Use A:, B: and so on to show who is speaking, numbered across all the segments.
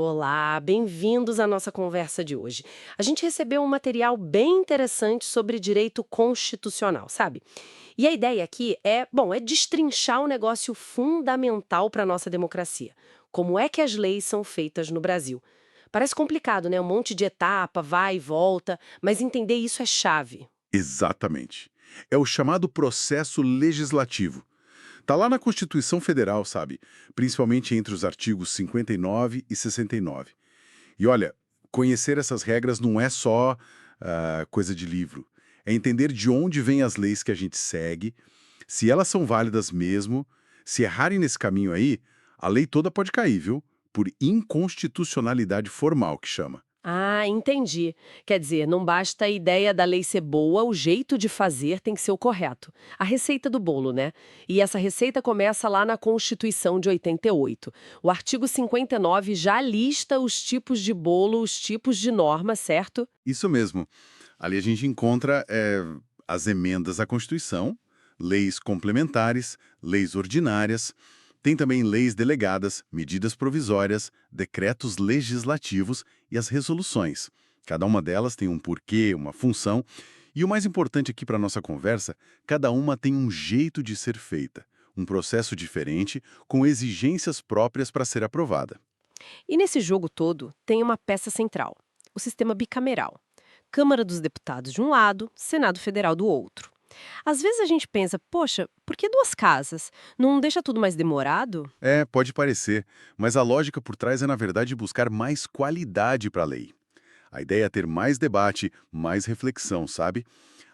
A: Olá, bem-vindos à nossa conversa de hoje. A gente recebeu um material bem interessante sobre direito constitucional, sabe? E a ideia aqui é destrinchar um negócio fundamental para a nossa democracia. Como é que as leis são feitas no Brasil? Parece complicado, né? Um monte de etapa, vai e volta, mas entender isso é chave.
B: Exatamente. É o chamado processo legislativo. Tá lá na Constituição Federal, sabe? Principalmente entre os artigos 59 e 69. E olha, conhecer essas regras não é só coisa de livro. É entender de onde vêm as leis que a gente segue, se elas são válidas mesmo. Se errarem nesse caminho aí, a lei toda pode cair, viu? Por inconstitucionalidade formal, que chama.
A: Ah, entendi. Quer dizer, não basta a ideia da lei ser boa, o jeito de fazer tem que ser o correto. A receita do bolo, né? E essa receita começa lá na Constituição de 88. O artigo 59 já lista os tipos de bolo, os tipos de norma, certo?
B: Isso mesmo. Ali a gente encontra as emendas à Constituição, leis complementares, leis ordinárias, tem também leis delegadas, medidas provisórias, decretos legislativos e as resoluções. Cada uma delas tem um porquê, uma função, e o mais importante aqui para a nossa conversa, cada uma tem um jeito de ser feita, um processo diferente, com exigências próprias para ser aprovada.
A: E nesse jogo todo tem uma peça central: o sistema bicameral. Câmara dos Deputados de um lado, Senado Federal do outro. Às vezes a gente pensa, poxa, por que duas casas? Não deixa tudo mais demorado?
B: É, pode parecer, mas a lógica por trás é, na verdade, buscar mais qualidade para a lei. A ideia é ter mais debate, mais reflexão, sabe?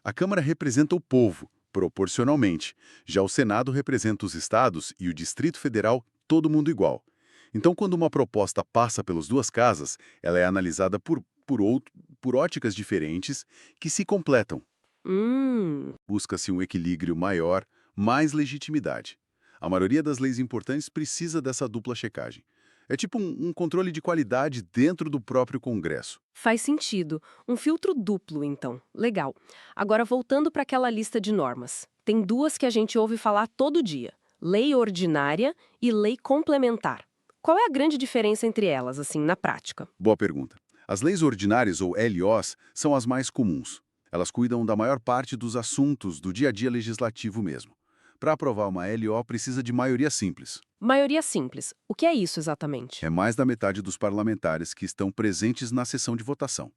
B: A Câmara representa o povo, proporcionalmente. Já o Senado representa os estados e o Distrito Federal, todo mundo igual. Então, quando uma proposta passa pelas duas casas, ela é analisada por óticas diferentes que se completam.
A: Hum.
B: Busca-se um equilíbrio maior, mais legitimidade. A maioria das leis importantes precisa dessa dupla checagem. É tipo um controle de qualidade dentro do próprio Congresso.
A: Faz sentido. Um filtro duplo, então. Legal. Agora, voltando para aquela lista de normas. Tem duas que a gente ouve falar todo dia: lei ordinária e lei complementar. Qual é a grande diferença entre elas, assim, na prática?
B: Boa pergunta. As leis ordinárias, ou LOs, são as mais comuns. Elas cuidam da maior parte dos assuntos do dia a dia legislativo mesmo. Para aprovar uma LO, precisa de maioria simples.
A: Maioria simples. O que é isso exatamente?
B: É mais da metade dos parlamentares que estão presentes na sessão de votação.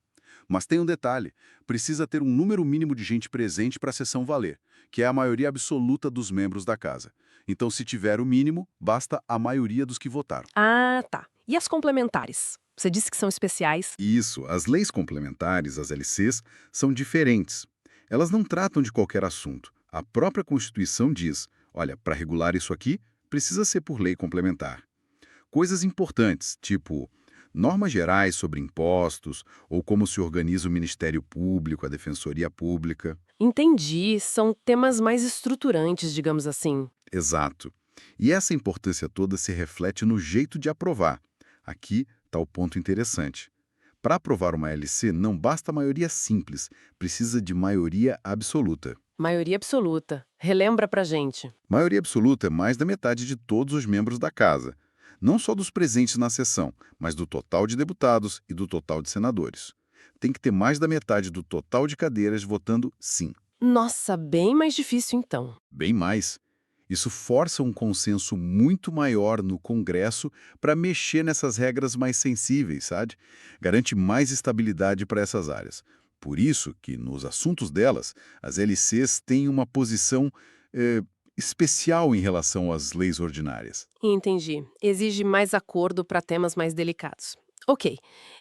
B: Mas tem um detalhe: precisa ter um número mínimo de gente presente para a sessão valer, que é a maioria absoluta dos membros da casa. Então, se tiver o mínimo, basta a maioria dos que votaram.
A: Ah, tá. E as complementares? Você disse que são especiais.
B: Isso, as leis complementares, as LCs, são diferentes. Elas não tratam de qualquer assunto. A própria Constituição diz, olha, para regular isso aqui, precisa ser por lei complementar. Coisas importantes, tipo normas gerais sobre impostos ou como se organiza o Ministério Público, a Defensoria Pública.
A: Entendi. São temas mais estruturantes, digamos assim.
B: Exato. E essa importância toda se reflete no jeito de aprovar. Aqui está o ponto interessante. Para aprovar uma LC, não basta maioria simples, precisa de maioria absoluta.
A: Maioria absoluta. Relembra pra gente.
B: Maioria absoluta é mais da metade de todos os membros da Casa. Não só dos presentes na sessão, mas do total de deputados e do total de senadores. Tem que ter mais da metade do total de cadeiras votando sim.
A: Nossa, bem mais difícil então.
B: Bem mais. Isso força um consenso muito maior no Congresso para mexer nessas regras mais sensíveis, sabe? Garante mais estabilidade para essas áreas. Por isso que, nos assuntos delas, as LCs têm uma posição eh, especial em relação às leis ordinárias.
A: Entendi. Exige mais acordo para temas mais delicados. Ok.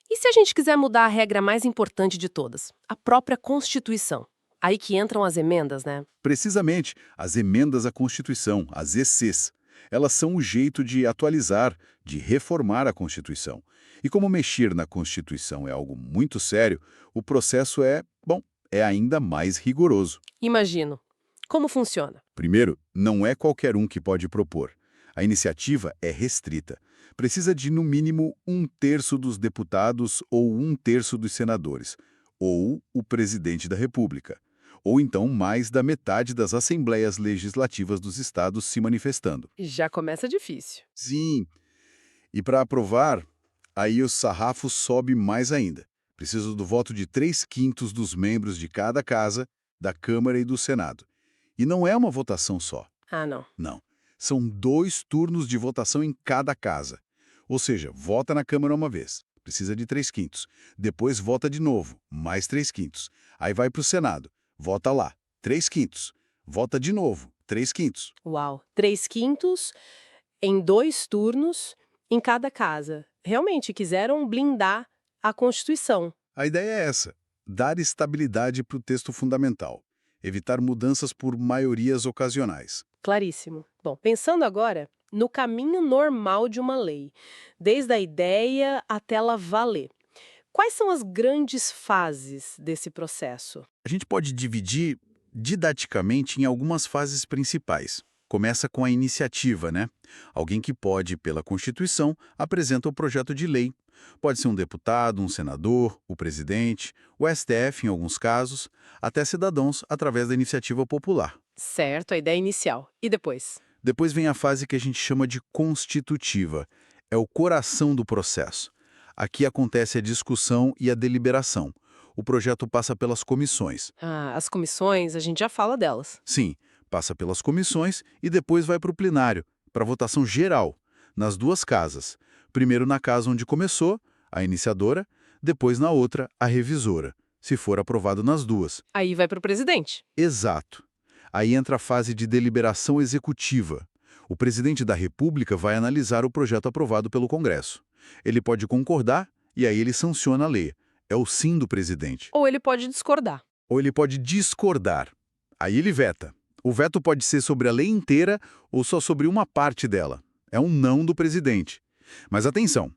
A: E se a gente quiser mudar a regra mais importante de todas? A própria Constituição. Aí que entram as emendas, né?
B: Precisamente, as emendas à Constituição, as ECs, elas são o jeito de atualizar, de reformar a Constituição. E como mexer na Constituição é algo muito sério, o processo é ainda mais rigoroso.
A: Imagino. Como funciona?
B: Primeiro, não é qualquer um que pode propor. A iniciativa é restrita. Precisa de, no mínimo, um terço dos deputados ou um terço dos senadores, ou o presidente da República, ou então mais da metade das assembleias legislativas dos estados se manifestando.
A: Já começa difícil.
B: Sim, e para aprovar, Aí o sarrafo sobe mais ainda. Precisa do voto de 3/5 dos membros de cada casa, da Câmara e do Senado. E não é uma votação só.
A: Ah, não.
B: Não. São 2 turnos de votação em cada casa. Ou seja, vota na Câmara uma vez. Precisa de 3/5. Depois vota de novo, mais 3/5. Aí vai para o Senado. Vota lá, 3/5. Vota de novo, 3/5.
A: Uau. 3/5 em 2 turnos em cada casa. Realmente quiseram blindar a Constituição.
B: A ideia é essa: dar estabilidade para o texto fundamental, evitar mudanças por maiorias ocasionais.
A: Claríssimo. Bom, pensando agora no caminho normal de uma lei, desde a ideia até ela valer. Quais são as grandes fases desse processo?
B: A gente pode dividir didaticamente em algumas fases principais. Começa com a iniciativa, né? Alguém que pode, pela Constituição, apresenta o projeto de lei. Pode ser um deputado, um senador, o presidente, o STF em alguns casos, até cidadãos através da iniciativa popular.
A: Certo, a ideia inicial. E depois?
B: Depois vem a fase que a gente chama de constitutiva. É o coração do processo. Aqui acontece a discussão e a deliberação. O projeto passa pelas comissões.
A: Ah, as comissões, a gente já fala delas.
B: Sim, passa pelas comissões e depois vai para o plenário, para votação geral, nas 2 casas. Primeiro na casa onde começou, a iniciadora, depois na outra, a revisora, se for aprovado nas 2.
A: Aí vai para o presidente.
B: Exato. Aí entra a fase de deliberação executiva. O presidente da República vai analisar o projeto aprovado pelo Congresso. Ele pode concordar e aí ele sanciona a lei. É o sim do presidente.
A: Ou ele pode discordar.
B: Ou ele pode discordar. Aí ele veta. O veto pode ser sobre a lei inteira ou só sobre uma parte dela. É um não do presidente. Mas atenção,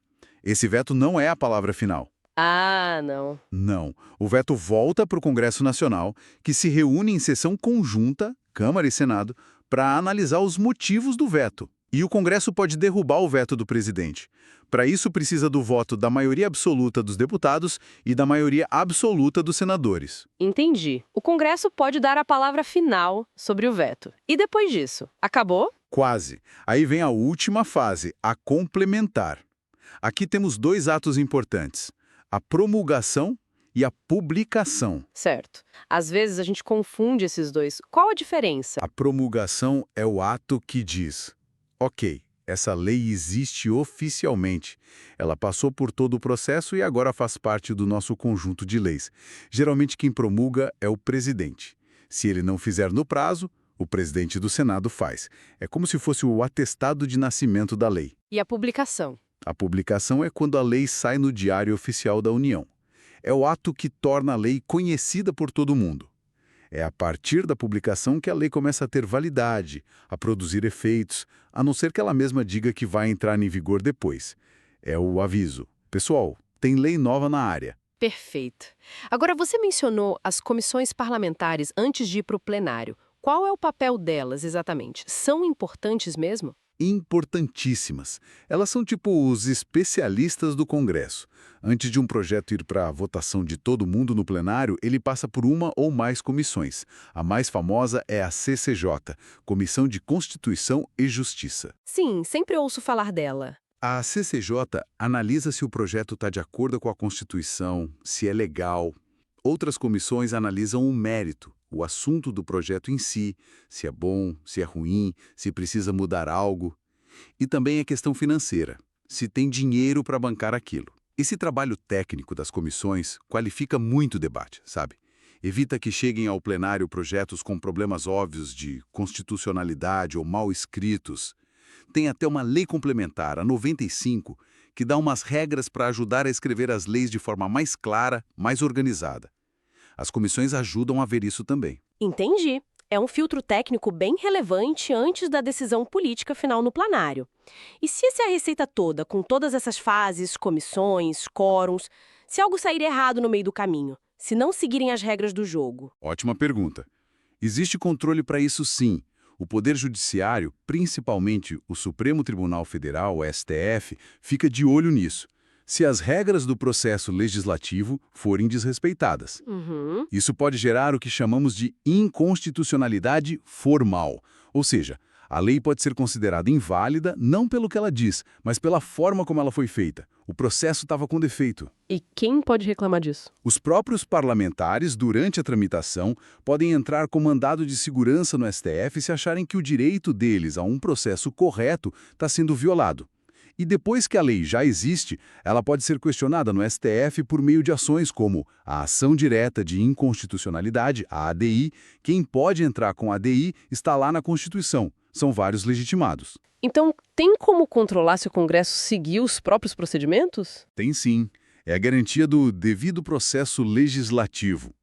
B: esse veto não é a palavra final.
A: Ah, não.
B: Não. O veto volta para o Congresso Nacional, que se reúne em sessão conjunta, Câmara e Senado, para analisar os motivos do veto. E o Congresso pode derrubar o veto do presidente. Para isso, precisa do voto da maioria absoluta dos deputados e da maioria absoluta dos senadores.
A: Entendi. O Congresso pode dar a palavra final sobre o veto. E depois disso? Acabou?
B: Quase. Aí vem a última fase, a complementar. Aqui temos 2 atos importantes: a promulgação e a publicação.
A: Certo. Às vezes a gente confunde esses dois. Qual a diferença?
B: A promulgação é o ato que diz: ok, essa lei existe oficialmente. Ela passou por todo o processo e agora faz parte do nosso conjunto de leis. Geralmente quem promulga é o presidente. Se ele não fizer no prazo, o presidente do Senado faz. É como se fosse o atestado de nascimento da lei.
A: E a publicação?
B: A publicação é quando a lei sai no Diário Oficial da União. É o ato que torna a lei conhecida por todo mundo. É a partir da publicação que a lei começa a ter validade, a produzir efeitos, a não ser que ela mesma diga que vai entrar em vigor depois. É o aviso. Pessoal, tem lei nova na área.
A: Perfeito. Agora, você mencionou as comissões parlamentares antes de ir para o plenário. Qual é o papel delas, exatamente? São importantes mesmo?
B: Importantíssimas. Elas são tipo os especialistas do Congresso. Antes de um projeto ir para a votação de todo mundo no plenário, ele passa por uma ou mais comissões. A mais famosa é a CCJ, Comissão de Constituição e Justiça.
A: Sim, sempre ouço falar dela.
B: A CCJ analisa se o projeto está de acordo com a Constituição, se é legal. Outras comissões analisam o mérito, o assunto do projeto em si, se é bom, se é ruim, se precisa mudar algo. E também a questão financeira, se tem dinheiro para bancar aquilo. Esse trabalho técnico das comissões qualifica muito o debate, sabe? Evita que cheguem ao plenário projetos com problemas óbvios de constitucionalidade ou mal escritos. Tem até uma lei complementar, a 95, que dá umas regras para ajudar a escrever as leis de forma mais clara, mais organizada. As comissões ajudam a ver isso também.
A: Entendi. É um filtro técnico bem relevante antes da decisão política final no plenário. E se essa é a receita toda, com todas essas fases, comissões, quórums, se algo sair errado no meio do caminho, se não seguirem as regras do jogo?
B: Ótima pergunta. Existe controle para isso sim. O Poder Judiciário, principalmente o Supremo Tribunal Federal, o STF, fica de olho nisso. Se as regras do processo legislativo forem desrespeitadas. Isso pode gerar o que chamamos de inconstitucionalidade formal, ou seja, A lei pode ser considerada inválida não pelo que ela diz, mas pela forma como ela foi feita. O processo estava com defeito.
A: E quem pode reclamar disso?
B: Os próprios parlamentares, durante a tramitação, podem entrar com mandado de segurança no STF se acharem que o direito deles a um processo correto está sendo violado. E depois que a lei já existe, ela pode ser questionada no STF por meio de ações como a Ação Direta de Inconstitucionalidade, a ADI. Quem pode entrar com a ADI está lá na Constituição. São vários legitimados.
A: Então, tem como controlar se o Congresso seguir os próprios procedimentos?
B: Tem sim. É a garantia do devido processo legislativo.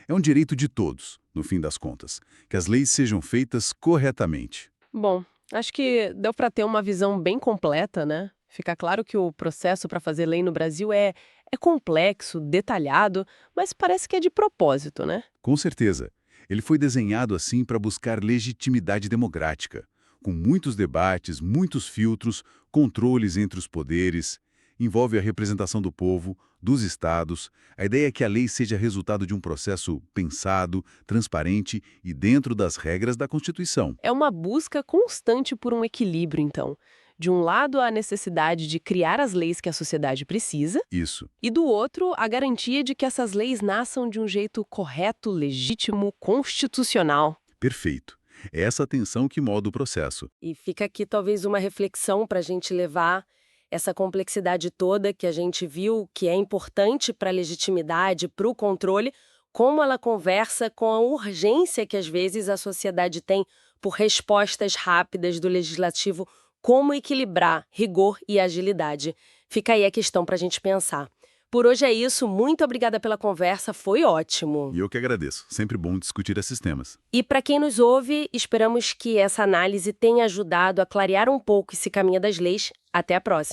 B: É um direito de todos, no fim das contas, que as leis sejam feitas corretamente.
A: Bom, acho que deu para ter uma visão bem completa, né? Fica claro que o processo para fazer lei no Brasil é complexo, detalhado, mas parece que é de propósito, né?
B: Com certeza. Ele foi desenhado assim para buscar legitimidade democrática, com muitos debates, muitos filtros, controles entre os poderes. Envolve a representação do povo, dos estados. A ideia é que a lei seja resultado de um processo pensado, transparente e dentro das regras da Constituição.
A: É uma busca constante por um equilíbrio, então. De um lado, a necessidade de criar as leis que a sociedade precisa,
B: Isso.
A: e do outro, a garantia de que essas leis nasçam de um jeito correto, legítimo, constitucional.
B: Perfeito. É essa tensão que molda o processo.
A: E fica aqui talvez uma reflexão para a gente levar essa complexidade toda que a gente viu, que é importante para a legitimidade, para o controle, como ela conversa com a urgência que às vezes a sociedade tem por respostas rápidas do legislativo, como equilibrar rigor e agilidade. Fica aí a questão para a gente pensar. Por hoje é isso, muito obrigada pela conversa, foi ótimo.
B: E eu que agradeço. Sempre bom discutir esses temas.
A: E para quem nos ouve, esperamos que essa análise tenha ajudado a clarear um pouco esse caminho das leis. Até a próxima.